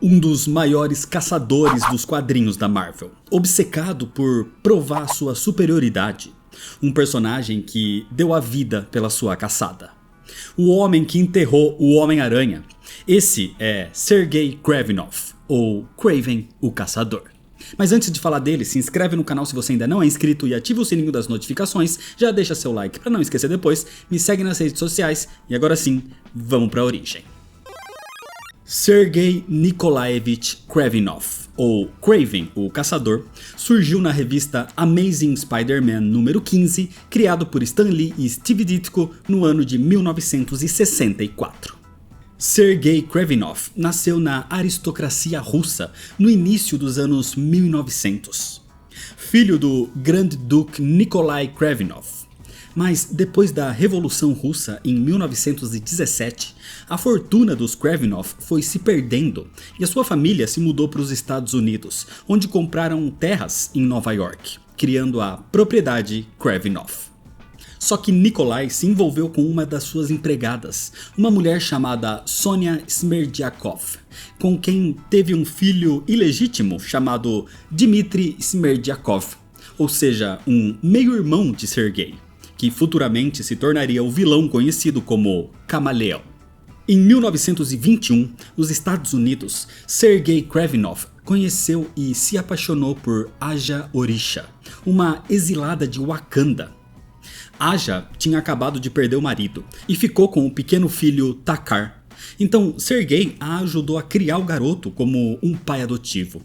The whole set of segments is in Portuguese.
Um dos maiores caçadores dos quadrinhos da Marvel, obcecado por provar sua superioridade. Um personagem que deu a vida pela sua caçada. O homem que enterrou o Homem-Aranha. Esse é Sergei Gravinov, ou Kraven o Caçador. Mas antes de falar dele, se inscreve no canal se você ainda não é inscrito e ativa o sininho das notificações, já deixa seu like para não esquecer depois, me segue nas redes sociais e agora sim, vamos para a origem. Sergei Nikolaevich Gravinov, ou Kraven o Caçador, surgiu na revista Amazing Spider-Man número 15, criado por Stan Lee e Steve Ditko no ano de 1964. Sergei Gravinov nasceu na aristocracia russa no início dos anos 1900. Filho do Grande Duque Nikolai Gravinov. Mas depois da Revolução Russa em 1917, a fortuna dos Gravinov foi se perdendo e a sua família se mudou para os Estados Unidos, onde compraram terras em Nova York, criando a propriedade Gravinov. Só que Nikolai se envolveu com uma das suas empregadas, uma mulher chamada Sonia Smerdyakov, com quem teve um filho ilegítimo chamado Dmitry Smerdyakov, ou seja, um meio-irmão de Sergei, que futuramente se tornaria o vilão conhecido como Camaleão. Em 1921, nos Estados Unidos, Sergei Gravinov conheceu e se apaixonou por Aja Orisha, uma exilada de Wakanda. Aja tinha acabado de perder o marido e ficou com o pequeno filho Takar. Então Sergei a ajudou a criar o garoto como um pai adotivo.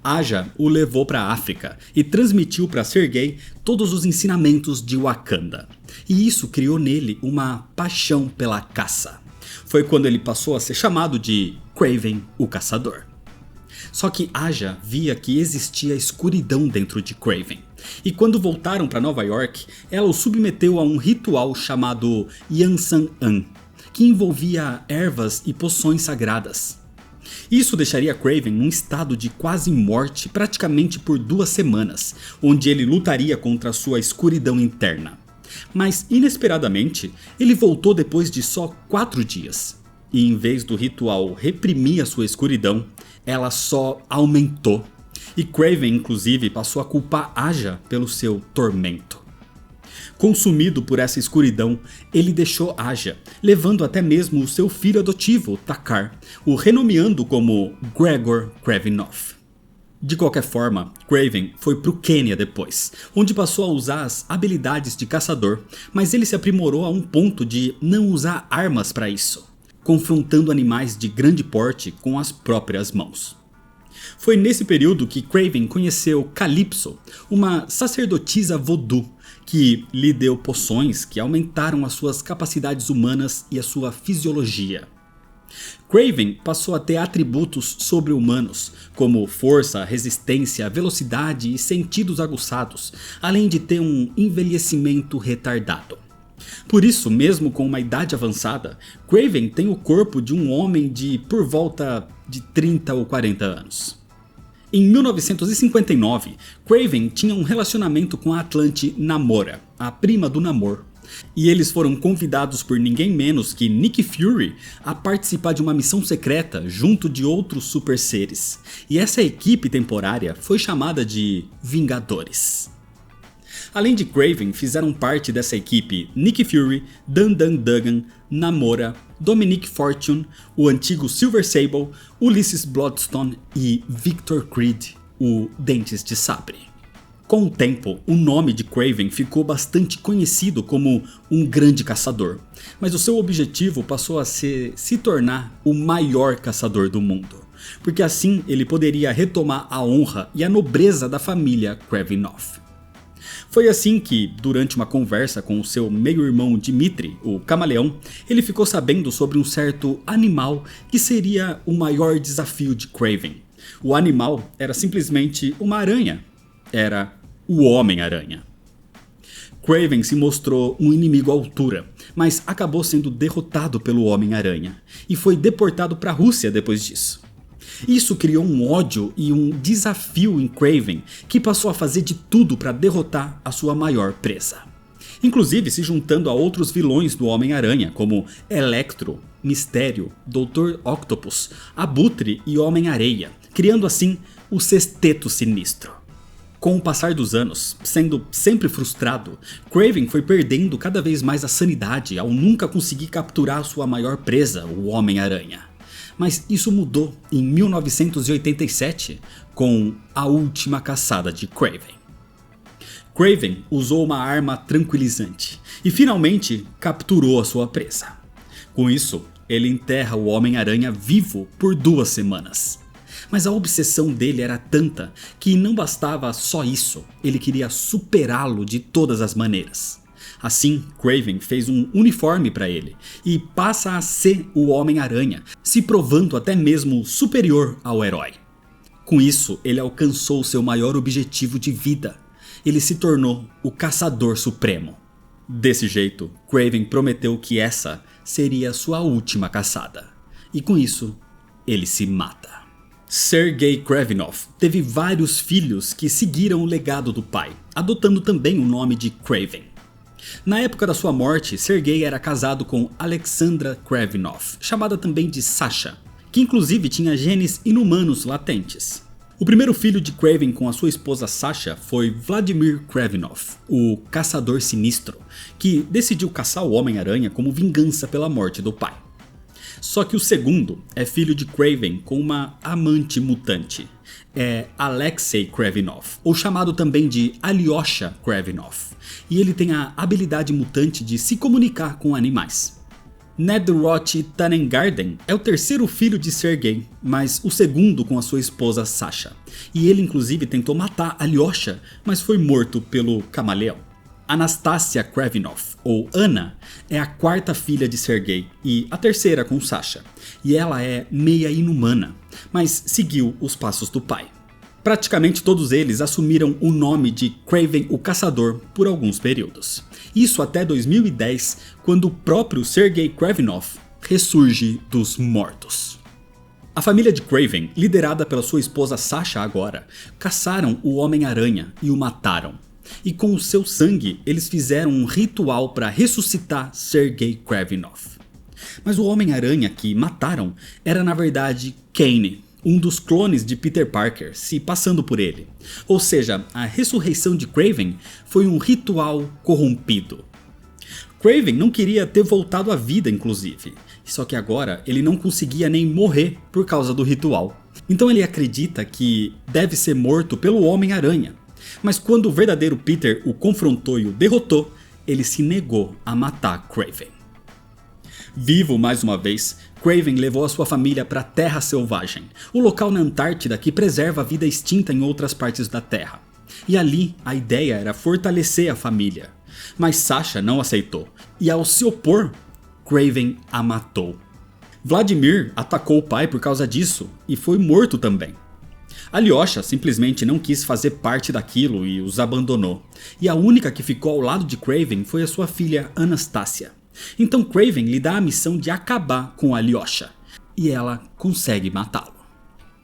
Aja o levou para a África e transmitiu para Sergei todos os ensinamentos de Wakanda. E isso criou nele uma paixão pela caça. Foi quando ele passou a ser chamado de Kraven o Caçador. Só que Aja via que existia escuridão dentro de Kraven. E quando voltaram para Nova York, ela o submeteu a um ritual chamado Yansan-an, que envolvia ervas e poções sagradas. Isso deixaria Kraven num estado de quase morte praticamente por 2 semanas, onde ele lutaria contra sua escuridão interna. Mas inesperadamente, ele voltou depois de só 4 dias. E em vez do ritual reprimir a sua escuridão, ela só aumentou. E Kraven inclusive passou a culpar Aja pelo seu tormento. Consumido por essa escuridão, ele deixou Aja, levando até mesmo o seu filho adotivo, Takar, o renomeando como Gregor Gravinov. De qualquer forma, Kraven foi para o Quênia depois, onde passou a usar as habilidades de caçador, mas ele se aprimorou a um ponto de não usar armas para isso, confrontando animais de grande porte com as próprias mãos. Foi nesse período que Kraven conheceu Calypso, uma sacerdotisa voodoo, que lhe deu poções que aumentaram as suas capacidades humanas e a sua fisiologia. Kraven passou a ter atributos sobre-humanos, como força, resistência, velocidade e sentidos aguçados, além de ter um envelhecimento retardado. Por isso, mesmo com uma idade avançada, Kraven tem o corpo de um homem de por volta de 30 ou 40 anos. Em 1959, Kraven tinha um relacionamento com a Atlante Namora, a prima do Namor. E eles foram convidados por ninguém menos que Nick Fury a participar de uma missão secreta junto de outros super seres. E essa equipe temporária foi chamada de Vingadores. Além de Kraven, fizeram parte dessa equipe Nick Fury, Dandan Dugan, Namora, Dominic Fortune, o antigo Silver Sable, Ulysses Bloodstone e Victor Creed, o Dentes de Sabre. Com o tempo, o nome de Kraven ficou bastante conhecido como um grande caçador, mas o seu objetivo passou a ser se tornar o maior caçador do mundo, porque assim ele poderia retomar a honra e a nobreza da família Gravinov. Foi assim que, durante uma conversa com o seu meio-irmão Dmitry, o Camaleão, ele ficou sabendo sobre um certo animal que seria o maior desafio de Kraven. O animal era simplesmente uma aranha. Era o Homem-Aranha. Kraven se mostrou um inimigo à altura, mas acabou sendo derrotado pelo Homem-Aranha e foi deportado para a Rússia depois disso. Isso criou um ódio e um desafio em Kraven, que passou a fazer de tudo para derrotar a sua maior presa. Inclusive se juntando a outros vilões do Homem-Aranha, como Electro, Mistério, Dr. Octopus, Abutre e Homem-Areia, criando assim o Sexteto Sinistro. Com o passar dos anos, sendo sempre frustrado, Kraven foi perdendo cada vez mais a sanidade ao nunca conseguir capturar sua maior presa, o Homem-Aranha. Mas isso mudou em 1987 com A Última Caçada de Kraven. Kraven usou uma arma tranquilizante e finalmente capturou a sua presa. Com isso, ele enterra o Homem-Aranha vivo por 2 semanas. Mas a obsessão dele era tanta que não bastava só isso, ele queria superá-lo de todas as maneiras. Assim, Kraven fez um uniforme para ele e passa a ser o Homem-Aranha, se provando até mesmo superior ao herói. Com isso, ele alcançou seu maior objetivo de vida. Ele se tornou o Caçador Supremo. Desse jeito, Kraven prometeu que essa seria sua última caçada. E com isso, ele se mata. Sergei Kravinoff teve vários filhos que seguiram o legado do pai, adotando também o nome de Kraven. Na época da sua morte, Sergei era casado com Alexandra Kravinoff, chamada também de Sasha, que inclusive tinha genes inumanos latentes. O primeiro filho de Kraven com a sua esposa Sasha foi Vladimir Kravinoff, o Caçador Sinistro, que decidiu caçar o Homem-Aranha como vingança pela morte do pai. Só que o segundo é filho de Kraven com uma amante mutante, é Alexei Kravinoff, ou chamado também de Alyosha Kravinoff, e ele tem a habilidade mutante de se comunicar com animais. Nedrot Tanengarden é o terceiro filho de Sergei, mas o segundo com a sua esposa Sasha, e ele inclusive tentou matar Alyosha, mas foi morto pelo camaleão. Anastasia Kravinoff, ou Anna, é a quarta filha de Sergei e a terceira com Sasha, e ela é meia inumana, mas seguiu os passos do pai. Praticamente todos eles assumiram o nome de Kraven o Caçador por alguns períodos. Isso até 2010, quando o próprio Sergei Kravinoff ressurge dos mortos. A família de Kraven, liderada pela sua esposa Sasha agora, caçaram o Homem-Aranha e o mataram. E com o seu sangue, eles fizeram um ritual para ressuscitar Sergei Kravinoff. Mas o Homem-Aranha que mataram era na verdade Kaine, um dos clones de Peter Parker, se passando por ele. Ou seja, a ressurreição de Kraven foi um ritual corrompido. Kraven não queria ter voltado à vida inclusive, só que agora ele não conseguia nem morrer por causa do ritual. Então ele acredita que deve ser morto pelo Homem-Aranha. Mas quando o verdadeiro Peter o confrontou e o derrotou, ele se negou a matar Kraven. Vivo mais uma vez, Kraven levou a sua família para a Terra Selvagem, o local na Antártida que preserva a vida extinta em outras partes da Terra. E ali a ideia era fortalecer a família. Mas Sasha não aceitou, e ao se opor, Kraven a matou. Vladimir atacou o pai por causa disso e foi morto também. Alyosha simplesmente não quis fazer parte daquilo e os abandonou, e a única que ficou ao lado de Kraven foi a sua filha Anastasia. Então Kraven lhe dá a missão de acabar com Alyosha, e ela consegue matá-lo.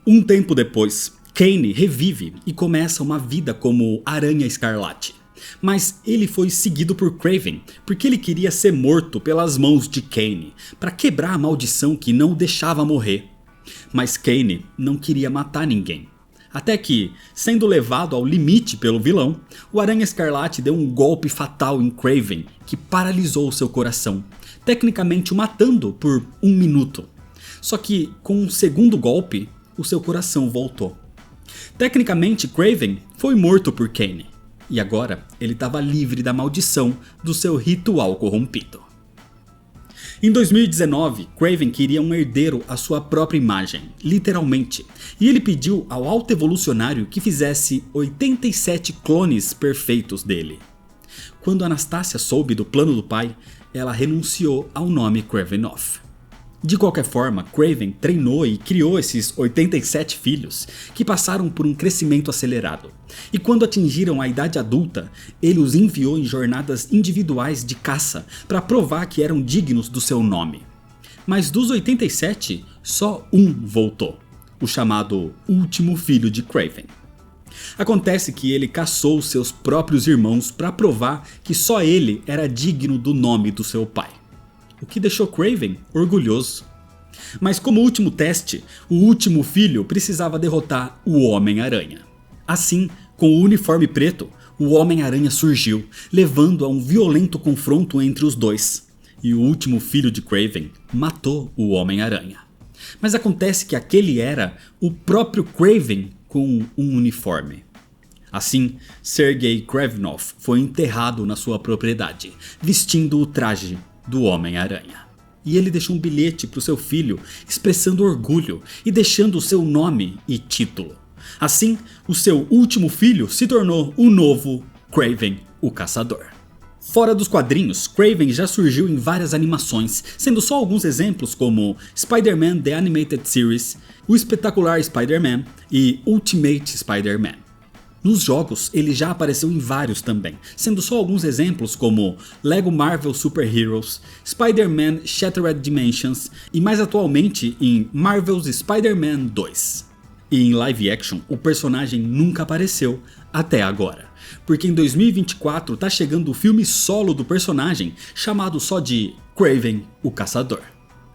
Um tempo depois, Kaine revive e começa uma vida como Aranha Escarlate. Mas ele foi seguido por Kraven porque ele queria ser morto pelas mãos de Kaine, para quebrar a maldição que não o deixava morrer. Mas Kaine não queria matar ninguém. Até que, sendo levado ao limite pelo vilão, o Aranha Escarlate deu um golpe fatal em Kraven que paralisou seu coração, tecnicamente o matando por 1 minuto. Só que com um segundo golpe, o seu coração voltou. Tecnicamente Kraven foi morto por Kaine, e agora ele estava livre da maldição do seu ritual corrompido. Em 2019, Kraven queria um herdeiro à sua própria imagem, literalmente, e ele pediu ao Alto Evolucionário que fizesse 87 clones perfeitos dele. Quando Anastasia soube do plano do pai, ela renunciou ao nome Kravinoff. De qualquer forma, Kraven treinou e criou esses 87 filhos, que passaram por um crescimento acelerado. E quando atingiram a idade adulta, ele os enviou em jornadas individuais de caça para provar que eram dignos do seu nome. Mas dos 87, só um voltou, o chamado último filho de Kraven. Acontece que ele caçou seus próprios irmãos para provar que só ele era digno do nome do seu pai. o que deixou Kraven orgulhoso. Mas como último teste, o último filho precisava derrotar o Homem-Aranha. Assim, com o uniforme preto, o Homem-Aranha surgiu, levando a um violento confronto entre os dois. E o último filho de Kraven matou o Homem-Aranha. Mas acontece que aquele era o próprio Kraven com um uniforme. Assim, Sergei Kravinoff foi enterrado na sua propriedade, vestindo o traje do Homem-Aranha. E ele deixou um bilhete para o seu filho, expressando orgulho e deixando o seu nome e título. Assim, o seu último filho se tornou o novo Kraven, o Caçador. Fora dos quadrinhos, Kraven já surgiu em várias animações, sendo só alguns exemplos como Spider-Man The Animated Series, O Espetacular Spider-Man e Ultimate Spider-Man. Nos jogos, ele já apareceu em vários também, sendo só alguns exemplos como Lego Marvel Super Heroes, Spider-Man Shattered Dimensions e mais atualmente em Marvel's Spider-Man 2. E em live action, o personagem nunca apareceu até agora, porque em 2024 tá chegando o filme solo do personagem chamado só de Kraven, o Caçador.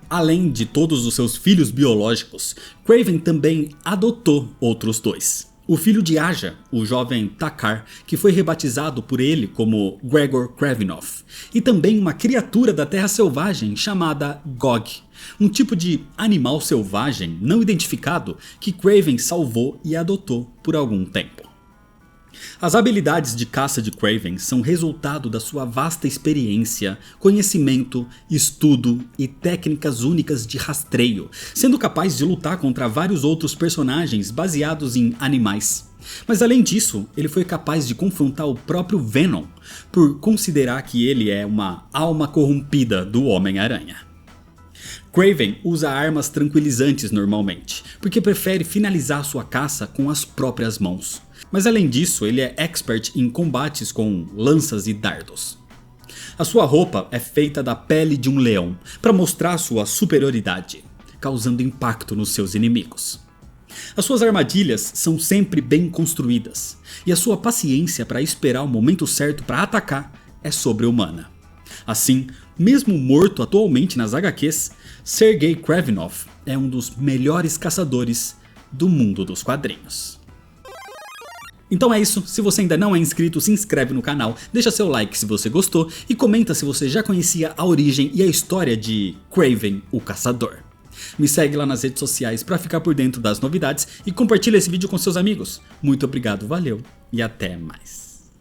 Além de todos os seus filhos biológicos, Kraven também adotou outros dois. O filho de Aja, o jovem Takar, que foi rebatizado por ele como Gregor Kravinoff, e também uma criatura da Terra Selvagem chamada Gog, um tipo de animal selvagem não identificado que Kraven salvou e adotou por algum tempo. As habilidades de caça de Kraven são resultado da sua vasta experiência, conhecimento, estudo e técnicas únicas de rastreio, sendo capaz de lutar contra vários outros personagens baseados em animais. Mas além disso, ele foi capaz de confrontar o próprio Venom, por considerar que ele é uma alma corrompida do Homem-Aranha. Kraven usa armas tranquilizantes normalmente, porque prefere finalizar sua caça com as próprias mãos. Mas além disso, ele é expert em combates com lanças e dardos. A sua roupa é feita da pele de um leão, para mostrar sua superioridade, causando impacto nos seus inimigos. As suas armadilhas são sempre bem construídas, e a sua paciência para esperar o momento certo para atacar é sobre-humana. Assim, mesmo morto atualmente nas HQs, Sergei Kravinoff é um dos melhores caçadores do mundo dos quadrinhos. Então é isso, se você ainda não é inscrito, se inscreve no canal, deixa seu like se você gostou e comenta se você já conhecia a origem e a história de Kraven, o Caçador. Me segue lá nas redes sociais para ficar por dentro das novidades e compartilha esse vídeo com seus amigos. Muito obrigado, valeu e até mais.